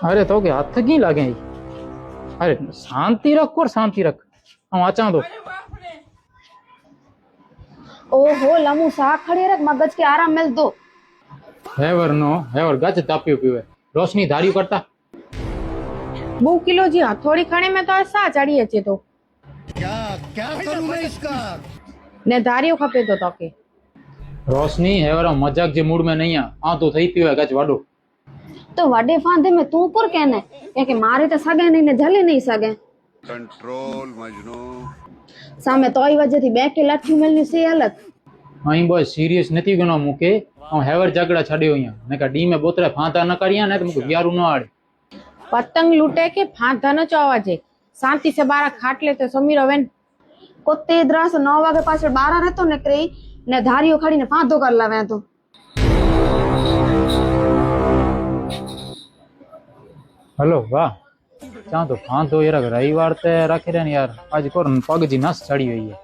अरे तो क्या हाथ की लागे ही? अरे शांति रख और शांति रख। हम आचा दो। ओहो लमू सा खड़ी रख, मगज के आराम मिल दो। हैवर नो हैवर गच तापियो पीवे रोशनी धारियो करता। 2 किलो जी हथोड़ी खणे में तो सा चढ़ी अचे तो क्या क्या करूं मैं इसका। ने धारियो खपे तो तोके। रोशनी हैवर मजाक जे मूड में नहीं आ तो थई पीवे गच वाडो। तो वडे फांदे में तू पर कहने के मारे तो सगे नहीं ने झले नहीं सगे। कंट्रोल मजनू। सामे तोई वजह थी બે કે લાઠી મેલની સે હાલત। અહીં બોય સિરિયસ નથી ગણો મૂકે હું હેવર ઝઘડા છડ્યો અહીંયા ને કા ડી में बोतरे फांता न करिया ने तो मुके ग्यारू न आड़े। पतंग लूटे के फांता न चवाजे, शांति से बारा खाट ले तो समीरो वेन को तेदरा से 9 वागे पाछळ बारा रहतो ने करे ने धारियो खड़ी ने फांतो कर लावे तो। हेलो वाह चाह तो फांतो यार रविवार ते राखे रे यार आज कोर पग जी नस चढ़ी हुई है।